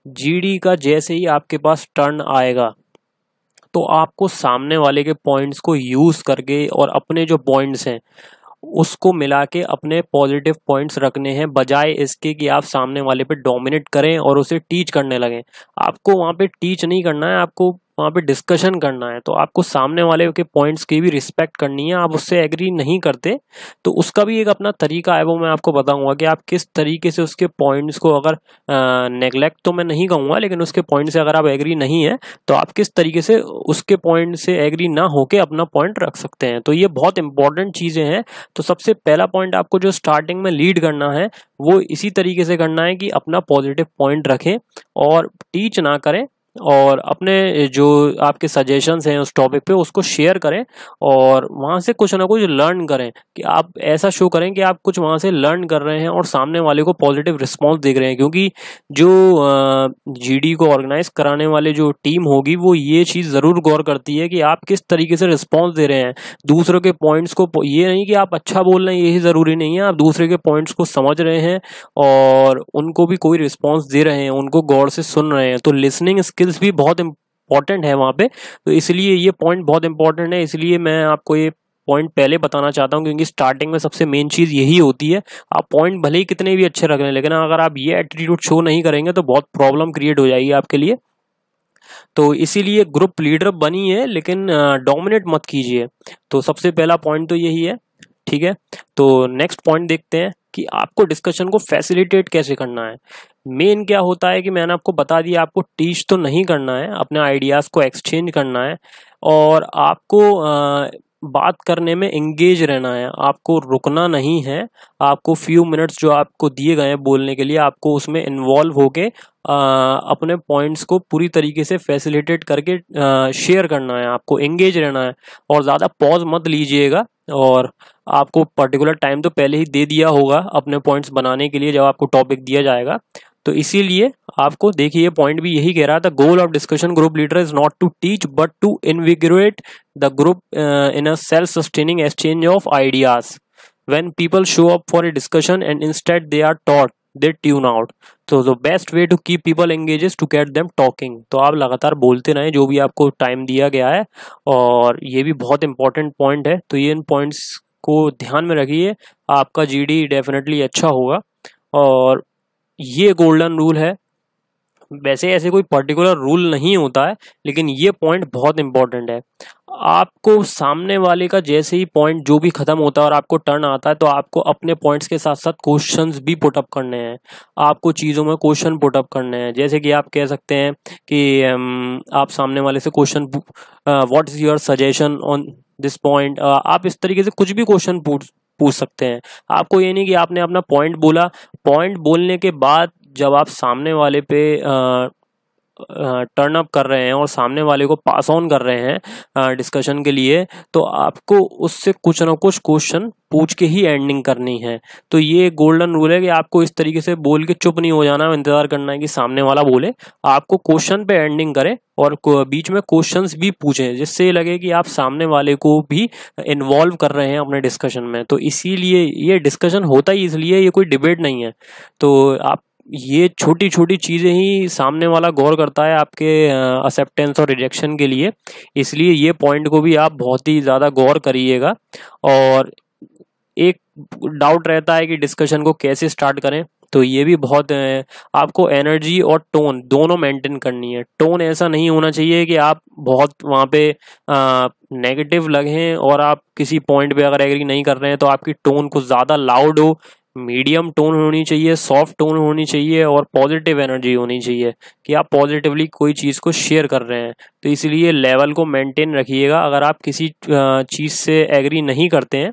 GD का जैसे ही आपके पास टर्न आएगा तो आपको सामने वाले के पॉइंट्स को यूज करके और अपने जो पॉइंट्स हैं उसको मिला के अपने पॉजिटिव पॉइंट्स रखने हैं, बजाय इसके कि आप सामने वाले पे डोमिनेट करें और उसे टीच करने लगें। आपको वहाँ पे टीच नहीं करना है, आपको वहाँ पे डिस्कशन करना है। तो आपको सामने वाले के पॉइंट्स की भी रिस्पेक्ट करनी है। आप उससे एग्री नहीं करते तो उसका भी एक अपना तरीका है, वो मैं आपको बताऊंगा कि आप किस तरीके से उसके पॉइंट्स को, अगर नेग्लेक्ट तो मैं नहीं कहूँगा, लेकिन उसके पॉइंट से अगर आप एग्री नहीं है तो आप किस तरीके से उसके पॉइंट से एग्री ना होके अपना पॉइंट रख सकते हैं। तो ये बहुत इंपॉर्टेंट चीज़ें हैं। तो सबसे पहला पॉइंट आपको जो स्टार्टिंग में लीड करना है वो इसी तरीके से करना है कि अपना पॉजिटिव पॉइंट रखें और टीच ना करें, और अपने जो आपके सजेशंस हैं उस टॉपिक पे उसको शेयर करें और वहाँ से कुछ ना कुछ लर्न करें। कि आप ऐसा शो करें कि आप कुछ वहाँ से लर्न कर रहे हैं और सामने वाले को पॉजिटिव रिस्पॉन्स देख रहे हैं। क्योंकि जो जीडी को ऑर्गेनाइज कराने वाले जो टीम होगी वो ये चीज़ ज़रूर गौर करती है कि आप किस तरीके से रिस्पॉन्स दे रहे हैं दूसरों के पॉइंट्स को। ये नहीं कि आप अच्छा बोल रहे हैं यही ज़रूरी नहीं है, आप दूसरे के पॉइंट्स को समझ रहे हैं और उनको भी कोई रिस्पॉन्स दे रहे हैं, उनको गौर से सुन रहे हैं। तो लिसनिंग स्किल्स भी बहुत इंपॉर्टेंट है वहाँ पे। तो इसलिए ये पॉइंट बहुत इंपॉर्टेंट है, इसलिए मैं आपको ये पॉइंट पहले बताना चाहता हूँ, क्योंकि स्टार्टिंग में सबसे मेन चीज़ यही होती है। आप पॉइंट भले ही कितने भी अच्छे रख लें, लेकिन अगर आप ये एटीट्यूड शो नहीं करेंगे तो बहुत प्रॉब्लम क्रिएट हो जाएगी आपके लिए। तो इसीलिए ग्रुप लीडर बनिए, लेकिन डोमिनेट मत कीजिए। तो सबसे पहला पॉइंट तो यही है, ठीक है। तो नेक्स्ट पॉइंट देखते हैं कि आपको डिस्कशन को फैसिलिटेट कैसे करना है। मेन क्या होता है कि मैंने आपको बता दिया, आपको टीच तो नहीं करना है, अपने आइडियाज़ को एक्सचेंज करना है और आपको बात करने में एंगेज रहना है। आपको रुकना नहीं है, आपको फ्यू मिनट्स जो आपको दिए गए हैं बोलने के लिए, आपको उसमें इन्वॉल्व होके अपने पॉइंट्स को पूरी तरीके से फैसिलिटेट करके शेयर करना है। आपको एंगेज रहना है और ज़्यादा पॉज मत लीजिएगा। और आपको पर्टिकुलर टाइम तो पहले ही दे दिया होगा अपने पॉइंट्स बनाने के लिए जब आपको टॉपिक दिया जाएगा। तो इसीलिए आपको देखिए ये पॉइंट भी यही कह रहा था, goal of discussion group leader is not to teach but to invigorate the group in a self sustaining exchange of ideas. when people show up for a discussion and instead they are taught, they tune out. So the best way to keep people engaged is to get them talking. तो आप लगातार बोलते रहें जो भी आपको time दिया गया है, और ये भी बहुत इंपॉर्टेंट पॉइंट है। तो ये इन पॉइंट्स को ध्यान में रखिए, आपका जीडी डेफिनेटली अच्छा होगा। और ये गोल्डन रूल है, वैसे ऐसे कोई पर्टिकुलर रूल नहीं होता है, लेकिन ये पॉइंट बहुत इंपॉर्टेंट है। आपको सामने वाले का जैसे ही पॉइंट जो भी खत्म होता है और आपको टर्न आता है तो आपको अपने पॉइंट्स के साथ साथ क्वेश्चंस भी पुटअप करने हैं। आपको चीज़ों में क्वेश्चन पुटअप करने हैं, जैसे कि आप कह सकते हैं कि आप सामने वाले से question, what is your suggestion on this point. आप इस तरीके से कुछ भी क्वेश्चन पूछ सकते हैं। आपको ये नहीं कि आपने अपना पॉइंट बोला, पॉइंट बोलने के बाद जब आप सामने वाले पे टर्न अप कर रहे हैं और सामने वाले को पास ऑन कर रहे हैं डिस्कशन के लिए, तो आपको उससे कुछ ना कुछ क्वेश्चन पूछ के ही एंडिंग करनी है। तो ये गोल्डन रूल है कि आपको इस तरीके से बोल के चुप नहीं हो जाना, इंतजार करना है कि सामने वाला बोले। आपको क्वेश्चन पे एंडिंग करें और बीच में क्वेश्चंस भी पूछें, जिससे लगे कि आप सामने वाले को भी इन्वॉल्व कर रहे हैं अपने डिस्कशन में। तो इसीलिए ये डिस्कशन होता ही इसलिए, ये कोई डिबेट नहीं है। तो आप ये छोटी छोटी चीज़ें ही सामने वाला गौर करता है आपके एक्सेप्टेंस और रिजेक्शन के लिए। इसलिए ये पॉइंट को भी आप बहुत ही ज़्यादा गौर करिएगा। और एक डाउट रहता है कि डिस्कशन को कैसे स्टार्ट करें, तो ये भी बहुत आपको एनर्जी और टोन दोनों मेंटेन करनी है। टोन ऐसा नहीं होना चाहिए कि आप बहुत वहाँ पे नेगेटिव लगें, और आप किसी पॉइंट पे अगर एग्री नहीं कर रहे हैं तो आपकी टोन कुछ ज़्यादा लाउड हो। मीडियम टोन होनी चाहिए, सॉफ्ट टोन होनी चाहिए और पॉजिटिव एनर्जी होनी चाहिए कि आप पॉजिटिवली कोई चीज़ को शेयर कर रहे हैं। तो इसलिए लेवल को मेंटेन रखिएगा। अगर आप किसी चीज़ से एग्री नहीं करते हैं,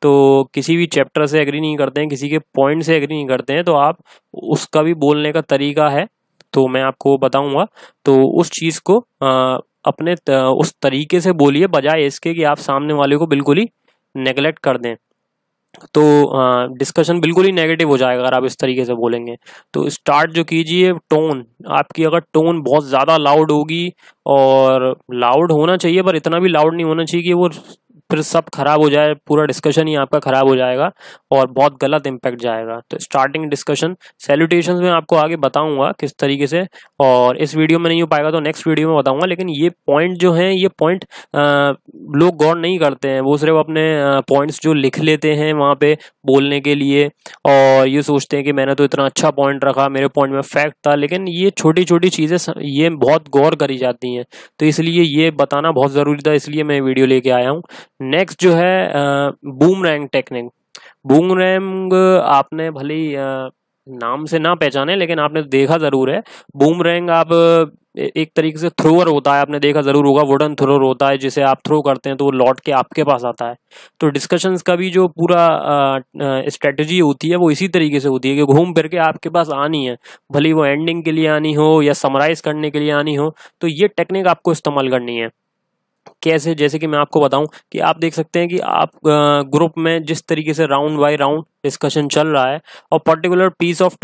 तो किसी भी चैप्टर से एग्री नहीं करते हैं, किसी के पॉइंट से एग्री नहीं करते हैं, तो आप उसका भी बोलने का तरीका है, तो मैं आपको बताऊंगा। तो उस चीज़ को अपने उस तरीके से बोलिए, बजाय इसके कि आप सामने वाले को बिल्कुल ही नेगलेक्ट कर दें। तो डिस्कशन बिल्कुल ही नेगेटिव हो जाएगा अगर आप इस तरीके से बोलेंगे। तो स्टार्ट जो कीजिए, टोन आपकी अगर टोन बहुत ज़्यादा लाउड होगी, और लाउड होना चाहिए पर इतना भी लाउड नहीं होना चाहिए कि वो फिर सब खराब हो जाए, पूरा डिस्कशन ही आपका खराब हो जाएगा और बहुत गलत इम्पैक्ट जाएगा। तो स्टार्टिंग डिस्कशन सैल्यूटेशंस में आपको आगे बताऊंगा किस तरीके से, और इस वीडियो में नहीं हो पाएगा तो नेक्स्ट वीडियो में बताऊंगा। लेकिन ये पॉइंट जो हैं, ये पॉइंट लोग गौर नहीं करते हैं, वो सिर्फ अपने पॉइंट्स जो लिख लेते हैं वहाँ पे बोलने के लिए, और ये सोचते हैं कि मैंने तो इतना अच्छा पॉइंट रखा, मेरे पॉइंट में फैक्ट था। लेकिन ये छोटी छोटी चीज़ें ये बहुत गौर करी जाती हैं, तो इसलिए ये बताना बहुत ज़रूरी था, इसलिए मैं वीडियो लेके आया हूँ। नेक्स्ट जो है बूमरैंग टेक्निक। बूमरैंग आपने भले ही नाम से ना पहचाने, लेकिन आपने देखा ज़रूर है। बूमरैंग आप एक तरीके से थ्रोअर होता है, आपने देखा ज़रूर होगा, वुडन थ्रोअर होता है जिसे आप थ्रो करते हैं तो वो लौट के आपके पास आता है। तो डिस्कशंस का भी जो पूरा स्ट्रेटजी होती है वो इसी तरीके से होती है कि घूम फिर के आपके पास आनी है, भले ही वो एंडिंग के लिए आनी हो या समराइज करने के लिए आनी हो। तो ये टेक्निक आपको इस्तेमाल करनी है। कैसे? जैसे कि मैं आपको बताऊं कि आप देख सकते हैं कि आप ग्रुप में जिस तरीके से राउंड बाय राउंड डिस्कशन चल रहा है और पर्टिकुलर पीस ऑफ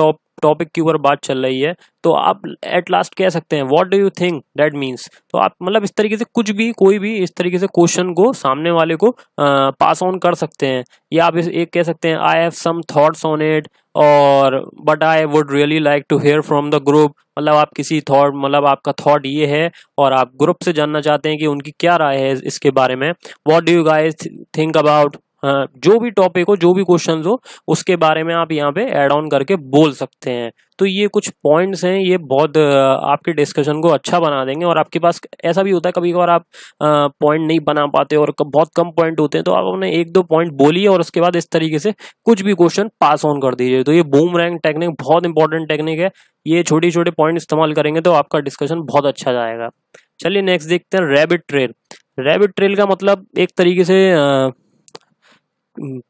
टॉपिक के ऊपर बात चल रही है, तो आप एट लास्ट कह सकते हैं what do you think that means. तो आप मतलब इस तरीके से कुछ भी, कोई भी इस तरीके से क्वेश्चन को सामने वाले को पास ऑन कर सकते हैं। या आप एक कह सकते हैं I have some thoughts on it, और but I would really like to hear from the group. मतलब आप किसी थॉट, मतलब आपका थॉट ये है और आप ग्रुप से जानना चाहते हैं कि उनकी क्या राय है इसके बारे में। What do you guys think about, जो भी टॉपिक हो, जो भी क्वेश्चंस हो, उसके बारे में आप यहाँ पे ऐड ऑन करके बोल सकते हैं। तो ये कुछ पॉइंट्स हैं, ये बहुत आपके डिस्कशन को अच्छा बना देंगे। और आपके पास ऐसा भी होता है कभी कभार आप पॉइंट नहीं बना पाते और बहुत कम पॉइंट होते हैं, तो आप अपने एक दो पॉइंट बोलिए और उसके बाद इस तरीके से कुछ भी क्वेश्चन पास ऑन कर दीजिए। तो ये बूमरैंग टेक्निक बहुत इंपॉर्टेंट टेक्निक है। ये छोटे छोटे पॉइंट इस्तेमाल करेंगे तो आपका डिस्कशन बहुत अच्छा जाएगा। चलिए नेक्स्ट देखते हैं रैबिट ट्रेल। रैबिट ट्रेल का मतलब एक तरीके से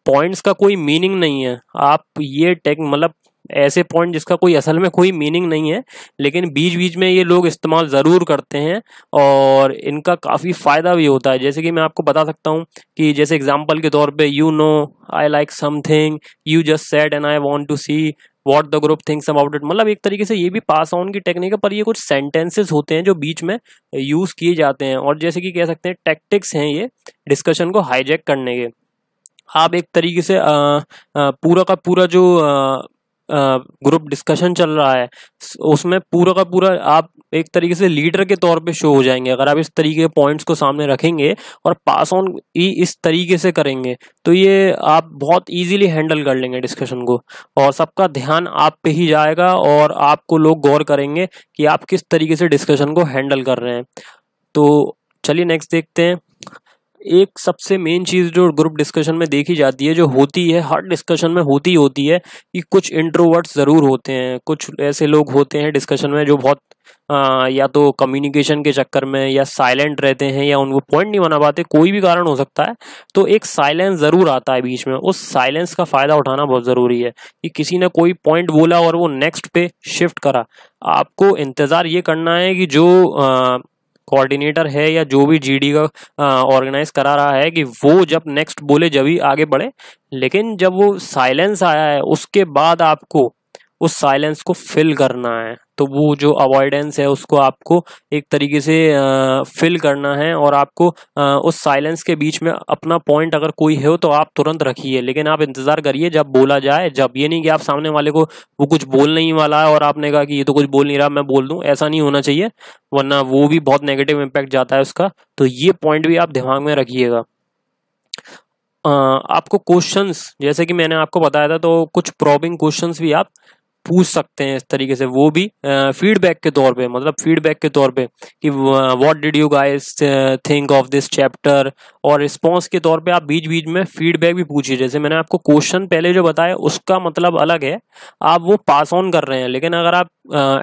पॉइंट्स का कोई मीनिंग नहीं है। आप ये मतलब ऐसे पॉइंट जिसका कोई असल में कोई मीनिंग नहीं है, लेकिन बीच बीच में ये लोग इस्तेमाल ज़रूर करते हैं और इनका काफ़ी फ़ायदा भी होता है। जैसे कि मैं आपको बता सकता हूँ कि जैसे एग्जांपल के तौर पे, you know I like something, you just said and I want to see what the group thinks about it. मतलब एक तरीके से ये भी पास ऑन की टेक्निक है, पर ये कुछ सेंटेंसेस होते हैं जो बीच में यूज़ किए जाते हैं, और जैसे कि कह सकते हैं टैक्टिक्स हैं ये डिस्कशन को हाईजैक करने के। आप एक तरीके से पूरा का पूरा जो ग्रुप डिस्कशन चल रहा है उसमें पूरा का पूरा आप एक तरीके से लीडर के तौर पे शो हो जाएंगे अगर आप इस तरीके के पॉइंट्स को सामने रखेंगे और पास ऑन इस तरीके से करेंगे, तो ये आप बहुत इजीली हैंडल कर लेंगे डिस्कशन को, और सबका ध्यान आप पे ही जाएगा और आपको लोग गौर करेंगे कि आप किस तरीके से डिस्कशन को हैंडल कर रहे हैं। तो चलिए नेक्स्ट देखते हैं। एक सबसे मेन चीज़ जो ग्रुप डिस्कशन में देखी जाती है, जो होती है हर डिस्कशन में होती है कि कुछ इंट्रोवर्ट्स ज़रूर होते हैं। कुछ ऐसे लोग होते हैं डिस्कशन में जो बहुत या तो कम्युनिकेशन के चक्कर में या साइलेंट रहते हैं या उनको पॉइंट नहीं बना पाते, कोई भी कारण हो सकता है। तो एक साइलेंस ज़रूर आता है बीच में, उस साइलेंस का फ़ायदा उठाना बहुत ज़रूरी है कि किसी ने कोई पॉइंट बोला और वो नेक्स्ट पे शिफ्ट करा। आपको इंतज़ार ये करना है कि जो कोऑर्डिनेटर है या जो भी जीडी का ऑर्गेनाइज करा रहा है कि वो जब नेक्स्ट बोले जब ही आगे बढ़े। लेकिन जब वो साइलेंस आया है उसके बाद आपको उस साइलेंस को फिल करना है। तो वो जो अवॉइडेंस है उसको आपको एक तरीके से फिल करना है, और आपको उस साइलेंस के बीच में अपना पॉइंट अगर कोई है तो आप तुरंत रखिए, लेकिन आप इंतजार करिए जब बोला जाए। जब ये नहीं कि आप सामने वाले को वो कुछ बोल नहीं वाला है और आपने कहा कि ये तो कुछ बोल नहीं रहा, मैं बोल दूं, ऐसा नहीं होना चाहिए, वरना वो भी बहुत नेगेटिव इम्पैक्ट जाता है उसका। तो ये पॉइंट भी आप दिमाग में रखिएगा। आपको क्वेश्चंस, जैसे कि मैंने आपको बताया था, तो कुछ प्रॉबिंग क्वेश्चंस भी आप पूछ सकते हैं इस तरीके से, वो भी फीडबैक के तौर पे, मतलब फीडबैक के तौर पे कि what did you guys think of this chapter, और रिस्पांस के तौर पे आप बीच बीच में फीडबैक भी पूछिए। जैसे मैंने आपको क्वेश्चन पहले जो बताया उसका मतलब अलग है, आप वो पास ऑन कर रहे हैं, लेकिन अगर आप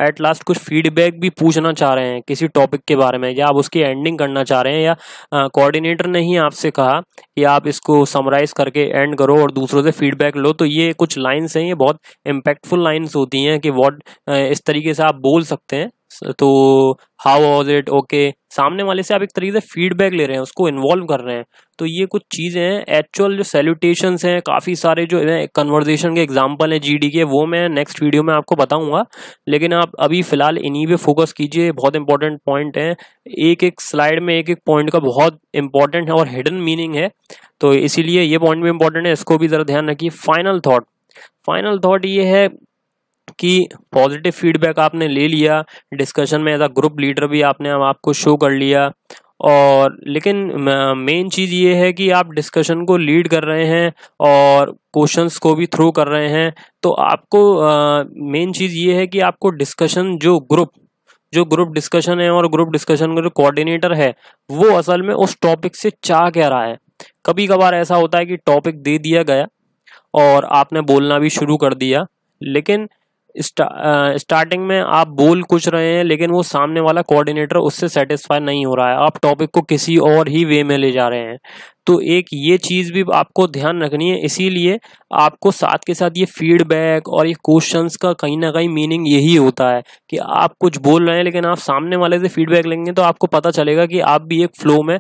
एट लास्ट कुछ फीडबैक भी पूछना चाह रहे हैं किसी टॉपिक के बारे में, या आप उसकी एंडिंग करना चाह रहे हैं, या कोऑर्डिनेटर ने ही आपसे कहा कि आप इसको समराइज करके एंड करो और दूसरों से फीडबैक लो, तो ये कुछ लाइन्स हैं, ये बहुत इम्पैक्टफुल लाइन्स होती हैं कि व्हाट, इस तरीके से आप बोल सकते हैं तो हाउ वाज इट, ओके, सामने वाले से आप एक तरीके से फीडबैक ले रहे हैं, उसको इन्वॉल्व कर रहे हैं। तो ये कुछ चीज़ें हैं। एक्चुअल जो सैल्यूटेशंस हैं, काफ़ी सारे जो कन्वर्जेशन के एग्जांपल हैं जीडी के, वो मैं नेक्स्ट वीडियो में आपको बताऊंगा, लेकिन आप अभी फिलहाल इन्हीं पे फोकस कीजिए। बहुत इंपॉर्टेंट पॉइंट है, एक एक स्लाइड में एक एक पॉइंट का बहुत इंपॉर्टेंट है और हिडन मीनिंग है, तो इसीलिए ये पॉइंट भी इंपॉर्टेंट है, इसको भी ज़रा ध्यान रखिए। फाइनल थॉट ये है कि पॉजिटिव फीडबैक आपने ले लिया, डिस्कशन में एज अ ग्रुप लीडर भी आपने अब आपको शो कर लिया, और लेकिन मेन चीज़ ये है कि आप डिस्कशन को लीड कर रहे हैं और क्वेश्चंस को भी थ्रो कर रहे हैं, तो आपको मेन चीज़ ये है कि आपको डिस्कशन जो ग्रुप डिस्कशन है और ग्रुप डिस्कशन का जो कोऑर्डिनेटर है, वो असल में उस टॉपिक से चाह क्या रहा है। कभी कभार ऐसा होता है कि टॉपिक दे दिया गया और आपने बोलना भी शुरू कर दिया, लेकिन स्टार्टिंग में आप बोल कुछ रहे हैं, लेकिन वो सामने वाला कोऑर्डिनेटर उससे सेटिस्फाई नहीं हो रहा है, आप टॉपिक को किसी और ही वे में ले जा रहे हैं। तो एक ये चीज़ भी आपको ध्यान रखनी है, इसीलिए आपको साथ के साथ ये फीडबैक और ये क्वेश्चंस का कहीं ना कहीं मीनिंग यही होता है कि आप कुछ बोल रहे हैं, लेकिन आप सामने वाले से फीडबैक लेंगे तो आपको पता चलेगा कि आप भी एक फ्लो में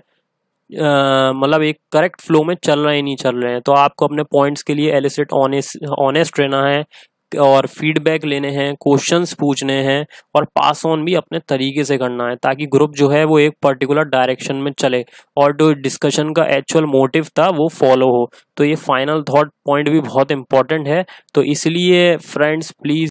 मतलब एक करेक्ट फ्लो में चल रहे हैं नहीं चल रहे हैं। तो आपको अपने पॉइंट्स के लिए एलिसिट ऑनेस्ट रहना है और फीडबैक लेने हैं, क्वेश्चंस पूछने हैं और पास ऑन भी अपने तरीके से करना है, ताकि ग्रुप जो है वो एक पर्टिकुलर डायरेक्शन में चले और जो डिस्कशन का एक्चुअल मोटिव था वो फॉलो हो। तो ये फाइनल थॉट पॉइंट भी बहुत इंपॉर्टेंट है। तो इसलिए फ्रेंड्स प्लीज़